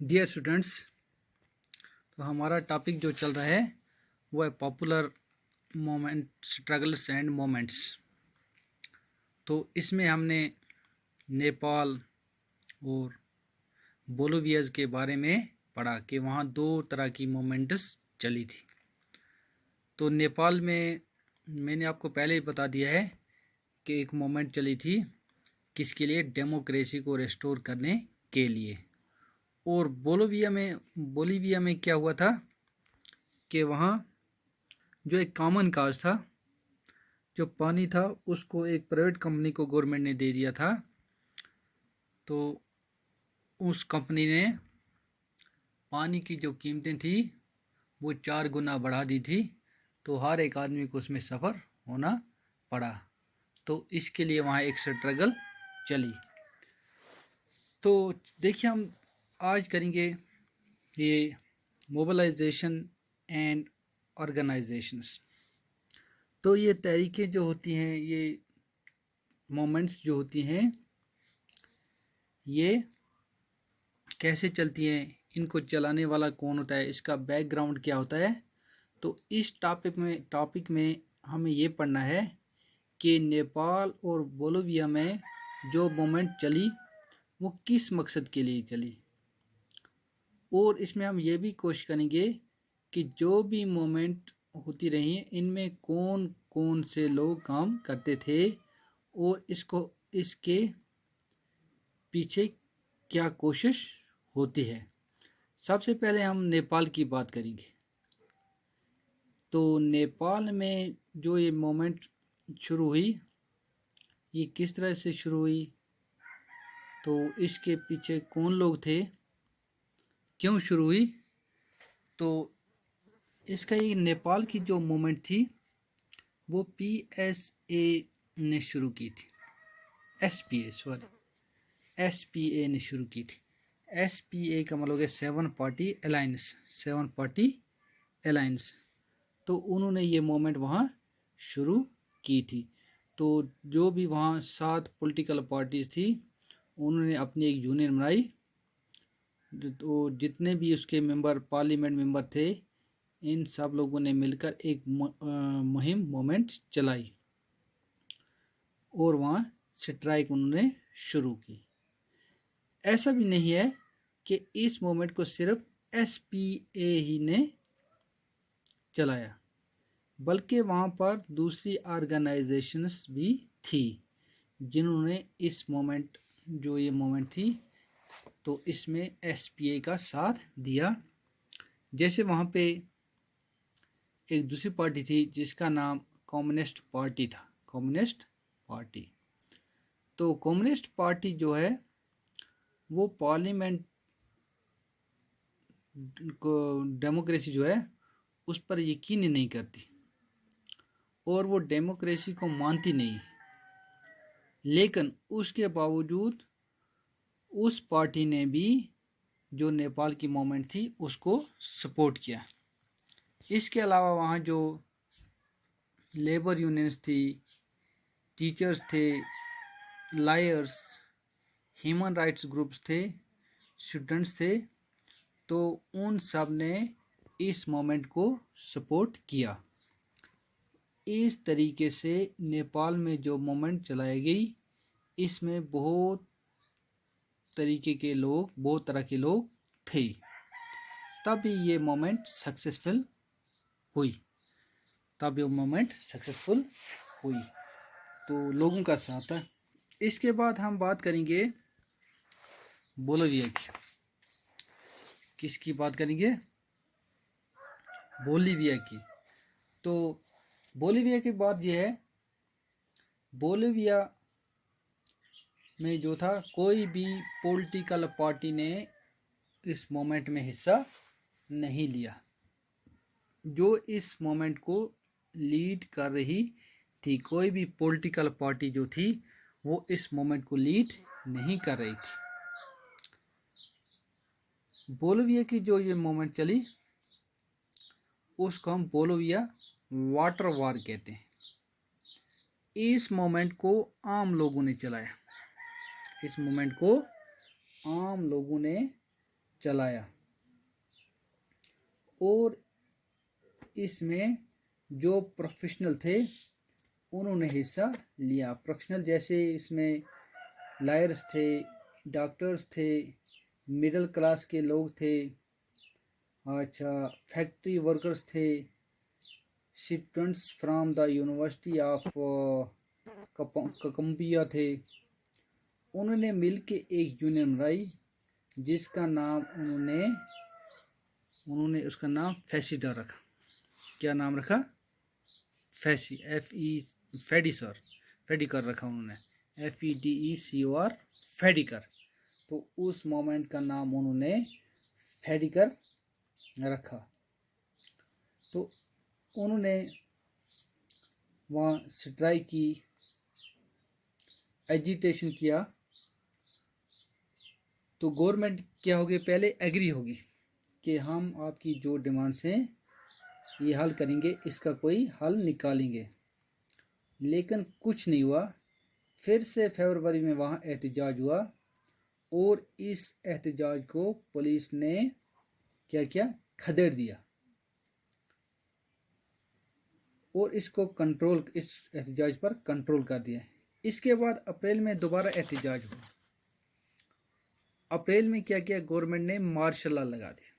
Dear students, तो हमारा topic जो चल रहा है वो है popular moment struggles and moments. तो इसमें हमने नेपाल और बोलिविया के बारे में पढ़ा कि वहाँ दो तरह की मोमेंट्स चली थी। तो नेपाल में मैंने आपको पहले ही बता दिया है कि एक मोमेंट चली थी किसके लिए, डेमोक्रेसी को रिस्टोर करने के लिए। और बोलिविया में क्या हुआ था कि वहाँ जो एक कॉमन काज था, जो पानी था उसको एक प्राइवेट कंपनी को गवर्नमेंट ने दे दिया था। तो उस कंपनी ने पानी की जो कीमतें थी वो 4 गुना बढ़ा दी थी। तो हर एक आदमी को उसमें सफ़र होना पड़ा। तो इसके लिए वहाँ एक स्ट्रगल चली। तो देखिए, हम आज करेंगे ये मोबिलाइजेशन एंड ऑर्गेनाइजेशंस। तो ये तहरीकें जो होती हैं, ये मोमेंट्स जो होती हैं, ये कैसे चलती हैं, इनको चलाने वाला कौन होता है, इसका बैकग्राउंड क्या होता है। तो इस टॉपिक में हमें ये पढ़ना है कि नेपाल और बोलिविया में जो मोमेंट चली वो किस मकसद के लिए चली। और इसमें हम ये भी कोशिश करेंगे कि जो भी मोमेंट होती रही इनमें कौन कौन से लोग काम करते थे और इसके पीछे क्या कोशिश होती है। सबसे पहले हम नेपाल की बात करेंगे। तो नेपाल में जो ये मोमेंट शुरू हुई, ये किस तरह से शुरू हुई, तो इसके पीछे कौन लोग थे, क्यों शुरू हुई। तो इसका ये नेपाल की जो मूवमेंट थी वो PSA ने शुरू की थी। SPA ने शुरू की थी। SPA का मतलब है 7 पार्टी अलायंस। तो उन्होंने ये मूवमेंट वहाँ शुरू की थी। तो जो भी वहाँ 7 पॉलिटिकल पार्टीज थी उन्होंने अपनी एक यूनियन बनाई। तो जितने भी उसके पार्लियामेंट मेंबर थे, इन सब लोगों ने मिलकर एक मुहिम मूवमेंट चलाई और वहाँ स्ट्राइक उन्होंने शुरू की। ऐसा भी नहीं है कि इस मूवमेंट को सिर्फ SPA ही ने चलाया, बल्कि वहाँ पर दूसरी ऑर्गेनाइजेशंस भी थी जिन्होंने इस मूवमेंट थी तो इसमें SPA का साथ दिया। जैसे वहाँ पे एक दूसरी पार्टी थी जिसका नाम कम्युनिस्ट पार्टी था। तो कम्युनिस्ट पार्टी जो है वो पार्लियामेंट को डेमोक्रेसी जो है उस पर यकीन ही नहीं करती और वो डेमोक्रेसी को मानती नहीं। लेकिन उसके बावजूद उस पार्टी ने भी जो नेपाल की मूवमेंट थी उसको सपोर्ट किया। इसके अलावा वहाँ जो लेबर यूनियंस थी, टीचर्स थे, लायर्स, ह्यूमन राइट्स ग्रुप्स थे, स्टूडेंट्स थे, तो उन सब ने इस मूवमेंट को सपोर्ट किया। इस तरीके से नेपाल में जो मूवमेंट चलाई गई, इसमें बहुत तरह के लोग थे, तभी ये मूवमेंट सक्सेसफुल हुई। तो लोगों का साथ है। इसके बाद हम बात करेंगे बोलिविया की। किसकी बात करेंगे? बोलिविया की। तो बोलिविया की बात यह है, बोलिविया में जो था कोई भी पॉलिटिकल पार्टी ने इस मोमेंट में हिस्सा नहीं लिया। जो इस मोमेंट को लीड कर रही थी, कोई भी पॉलिटिकल पार्टी जो थी वो इस मोमेंट को लीड नहीं कर रही थी। बोलिविया की जो ये मोमेंट चली उसको हम बोलिविया वाटर वार कहते हैं। इस मोमेंट को आम लोगों ने चलाया। इस मूवमेंट को आम लोगों ने चलाया और इसमें जो प्रोफेशनल थे उन्होंने हिस्सा लिया। प्रोफेशनल जैसे इसमें लायर्स थे, डॉक्टर्स थे, मिडिल क्लास के लोग थे, अच्छा फैक्ट्री वर्कर्स थे, students from the university of Columbia थे। उन्होंने मिलके एक यूनियन बनाई जिसका नाम उन्होंने उसका नाम फैसिडा रखा। क्या नाम रखा? फैसी, फेडिसर, फेडिकर रखा उन्होंने, FEDECOR, फेडिकर। तो उस मोमेंट का नाम उन्होंने फेडिकर रखा। तो उन्होंने वहाँ स्ट्राइक की, एजिटेशन किया। तो गवर्नमेंट क्या होगी, पहले एग्री होगी कि हम आपकी जो डिमांड्स हैं ये हल करेंगे, इसका कोई हल निकालेंगे। लेकिन कुछ नहीं हुआ। फिर से फरवरी में वहाँ एहतजाज हुआ और इस एहतजाज को पुलिस ने क्या किया, खदेड़ दिया और इस एहतजाज पर कंट्रोल कर दिया। इसके बाद अप्रैल में दोबारा एहतजाज हुआ। अप्रैल में क्या किया, गवर्नमेंट ने मार्शल लॉ लगा दिया,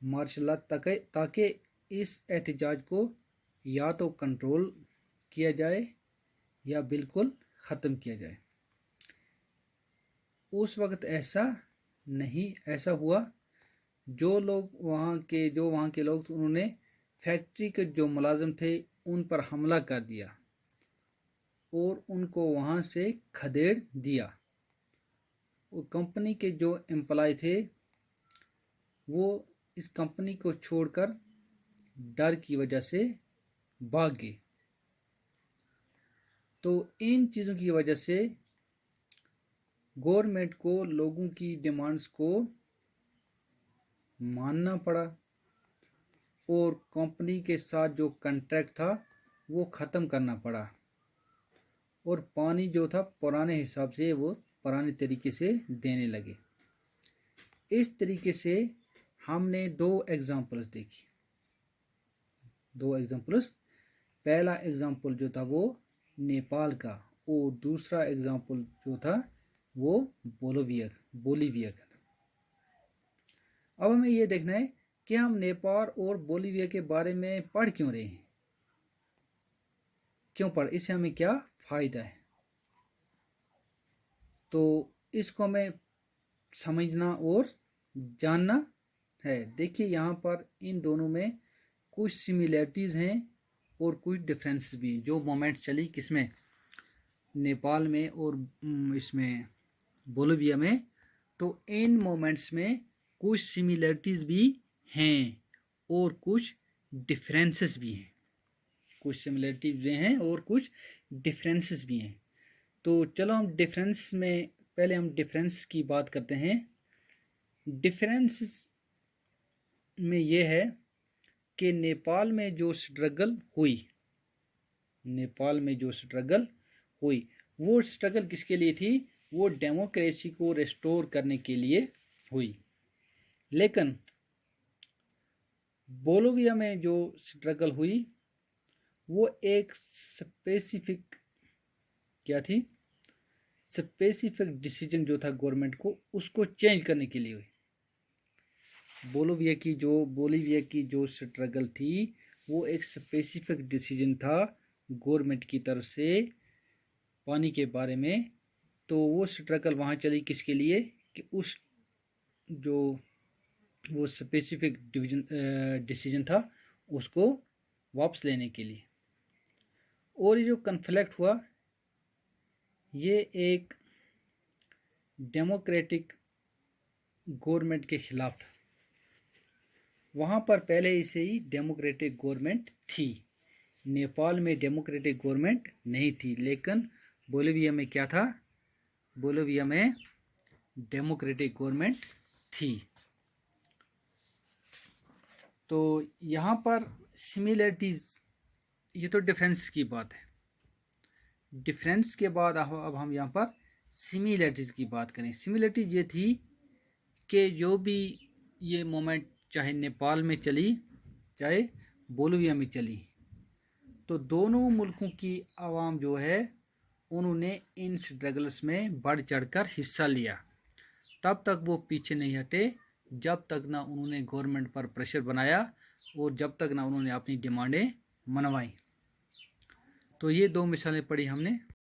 मार्शल लॉ, ताकि इस एहतजाज को या तो कंट्रोल किया जाए या बिल्कुल ख़त्म किया जाए। उस वक्त ऐसा हुआ। जो वहाँ के लोग थे, उन्होंने फैक्ट्री के जो मुलाजिम थे उन पर हमला कर दिया और उनको वहाँ से खदेड़ दिया। और कंपनी के जो एम्प्लॉय थे वो इस कंपनी को छोड़कर डर की वजह से भाग गए। तो इन चीज़ों की वजह से गवर्नमेंट को लोगों की डिमांड्स को मानना पड़ा और कंपनी के साथ जो कॉन्ट्रैक्ट था वो ख़त्म करना पड़ा और पानी जो था पुराने हिसाब से वो पुराने तरीके से देने लगे। इस तरीके से हमने दो एग्जांपल्स देखी, पहला एग्जांपल जो था वो नेपाल का और दूसरा एग्जांपल जो था वो बोलीविया का था। अब हमें ये देखना है कि हम नेपाल और बोलीविया के बारे में पढ़ क्यों रहे हैं, क्यों पढ़, इससे हमें क्या फ़ायदा है। तो इसको हमें समझना और जानना है। देखिए यहाँ पर इन दोनों में कुछ सिमिलरिटीज़ हैं और कुछ डिफरेंसेस भी। जो मोमेंट चली किसमें, नेपाल में और इसमें बोलीविया में, तो इन मोमेंट्स में कुछ सिमिलरिटीज़ भी हैं और कुछ डिफरेंसेस भी हैं। कुछ सिमिलरिटीज़ भी हैं और कुछ डिफरेंसेस भी हैं। तो चलो हम डिफरेंस की बात करते हैं। डिफरेंस में ये है कि नेपाल में जो स्ट्रगल हुई वो स्ट्रगल किसके लिए थी, वो डेमोक्रेसी को रिस्टोर करने के लिए हुई। लेकिन बोलीविया में जो स्ट्रगल हुई वो एक स्पेसिफिक डिसीजन जो था गवर्नमेंट को उसको चेंज करने के लिए हुई। बोलीविया की जो स्ट्रगल थी वो एक स्पेसिफिक डिसीजन था गवर्नमेंट की तरफ से पानी के बारे में। तो वो स्ट्रगल वहाँ चली किसके लिए कि वो स्पेसिफिक डिसीजन था उसको वापस लेने के लिए। और ये जो कन्फ्लिक्ट हुआ ये एक डेमोक्रेटिक गवर्नमेंट के खिलाफ था। वहाँ पर पहले से ही डेमोक्रेटिक गवर्नमेंट थी। नेपाल में डेमोक्रेटिक गवर्नमेंट नहीं थी, लेकिन बोलीविया में क्या था, बोलीविया में डेमोक्रेटिक गवर्नमेंट थी। तो यहाँ पर सिमिलरिटीज़, ये तो डिफरेंस की बात है। डिफरेंस के बाद अब हम यहाँ पर सिमिलरिटीज़ की बात करें। सिमिलरिटीज ये थी कि जो भी ये मूवमेंट चाहे नेपाल में चली चाहे बोलिविया में चली, तो दोनों मुल्कों की आवाम जो है उन्होंने इन स्ट्रगल्स में बढ़ चढ़कर हिस्सा लिया। तब तक वो पीछे नहीं हटे जब तक ना उन्होंने गवर्नमेंट पर प्रेशर बनाया और जब तक ना उन्होंने अपनी डिमांडें मनवाई। तो ये दो मिसालें पढ़ी हमने।